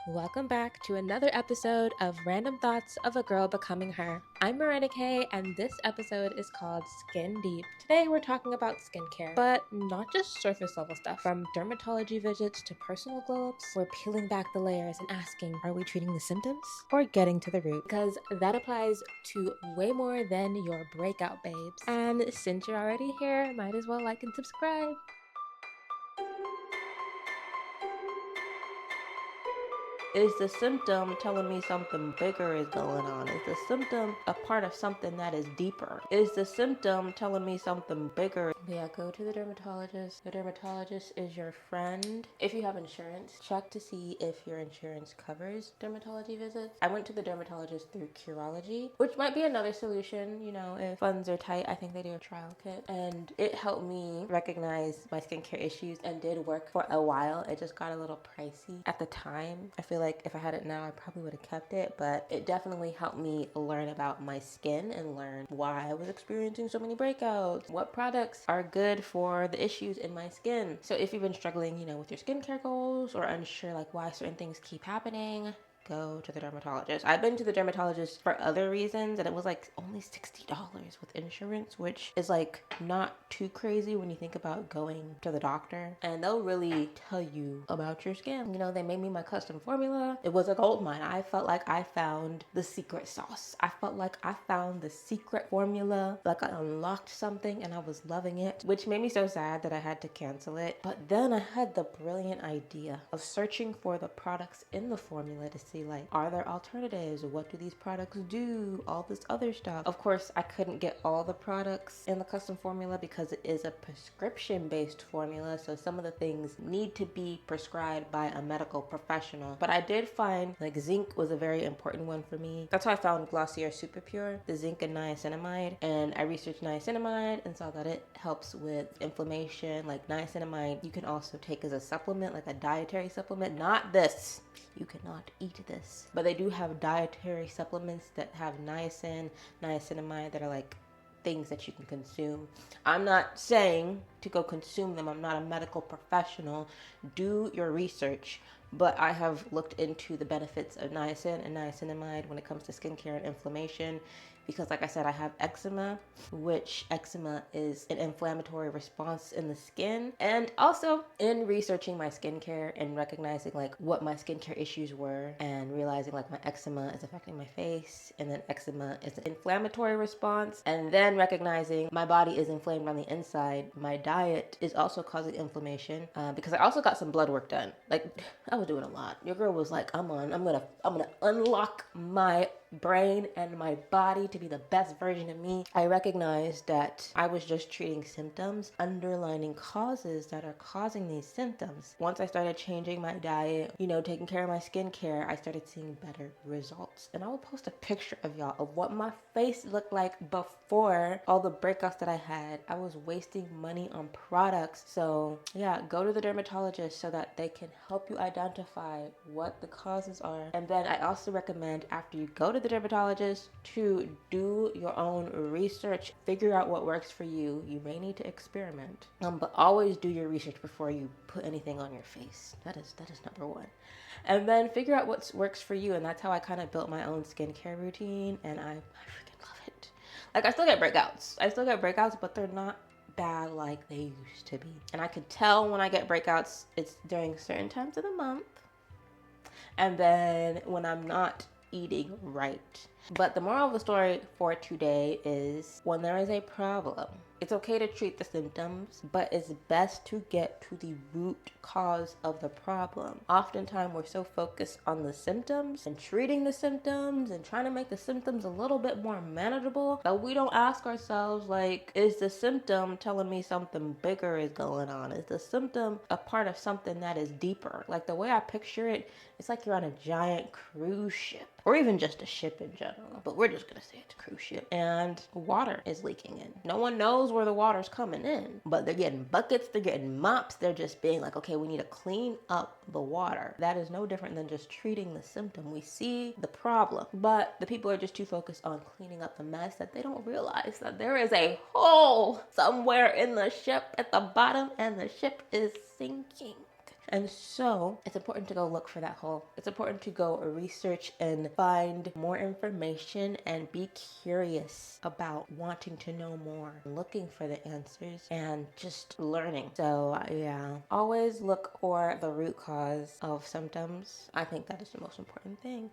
Welcome back to another episode of Random Thoughts of a Girl Becoming Her. I'm Miranda Kay, and this episode is called Skin Deep. Today we're talking about skincare, but not just surface level stuff. From dermatology visits to personal glow-ups, we're peeling back the layers and asking, are we treating the symptoms or getting to the root? Because that applies to way more than your breakout babes. And since you're already here, might as well like and subscribe. Is the symptom telling me something bigger is going on? Is the symptom a part of something that is deeper? Is the symptom telling me something bigger? Yeah, go to the dermatologist. The dermatologist is your friend. If you have insurance, check to see if your insurance covers dermatology visits. I went to the dermatologist through Curology, which might be another solution, if funds are tight. I think they do a trial kit. And it helped me recognize my skincare issues and did work for a while. It just got a little pricey at the time. I feel like if I had it now, I probably would have kept it, but it definitely helped me learn about my skin and learn why I was experiencing so many breakouts, what products are good for the issues in my skin. So if you've been struggling, with your skincare goals or unsure like why certain things keep happening, go to the dermatologist. I've been to the dermatologist for other reasons and it was like only $60 with insurance, which is like not too crazy when you think about going to the doctor. And they'll really tell you about your skin. They made me my custom formula. It was a gold mine. I felt like I found the secret sauce. I felt like I found the secret formula, like I unlocked something and I was loving it, which made me so sad that I had to cancel it. But then I had the brilliant idea of searching for the products in the formula to see like, are there alternatives? What do these products do? All this other stuff. Of course, I couldn't get all the products in the custom formula because it is a prescription based formula. So some of the things need to be prescribed by a medical professional. But I did find like zinc was a very important one for me. That's how I found Glossier Super Pure, the zinc and niacinamide. And I researched niacinamide and saw that it helps with inflammation. Like niacinamide, you can also take as a supplement, like a dietary supplement. Not this. You cannot eat this. But they do have dietary supplements that have niacinamide that are like things that you can consume. I'm not saying to go consume them. I'm not a medical professional. Do your research. But I have looked into the benefits of niacin and niacinamide when it comes to skincare and inflammation. Because like I said, I have eczema, which eczema is an inflammatory response in the skin. And also in researching my skincare and recognizing like what my skincare issues were and realizing like my eczema is affecting my face and then eczema is an inflammatory response. And then recognizing my body is inflamed on the inside. My diet is also causing inflammation because I also got some blood work done. Like I was doing a lot. Your girl was like, I'm gonna unlock my brain and my body to be the best version of me. I recognized that I was just treating symptoms, underlining causes that are causing these symptoms. Once I started changing my diet, taking care of my skincare, I started seeing better results. And I will post a picture of y'all of what my face looked like before all the breakouts that I had. I was wasting money on products. So yeah, go to the dermatologist so that they can help you identify what the causes are. And then I also recommend after you go to the dermatologist to do your own research, figure out what works for you. You may need to experiment, but always do your research before you put anything on your face. That is number one. And then figure out what works for you. And that's how I kind of built my own skincare routine. And I freaking love it. Like I still get breakouts, but they're not bad like they used to be. And I could tell when I get breakouts, it's during certain times of the month. And then when I'm not eating right. But the moral of the story for today is when there is a problem, it's okay to treat the symptoms, but it's best to get to the root cause of the problem. Oftentimes we're so focused on the symptoms and treating the symptoms and trying to make the symptoms a little bit more manageable that we don't ask ourselves like, is the symptom telling me something bigger is going on? Is the symptom a part of something that is deeper? Like the way I picture it, it's like you're on a giant cruise ship or even just a ship in general, but we're just gonna say it's a cruise ship and water is leaking in. No one knows where the water's coming in, but they're getting buckets, they're getting mops, they're just being like, okay, we need to clean up the water. That is no different than just treating the symptom. We see the problem, but the people are just too focused on cleaning up the mess that they don't realize that there is a hole somewhere in the ship at the bottom and the ship is sinking. And so it's important to go look for that hole. It's important to go research and find more information and be curious about wanting to know more, looking for the answers and just learning. So yeah, always look for the root cause of symptoms. I think that is the most important thing.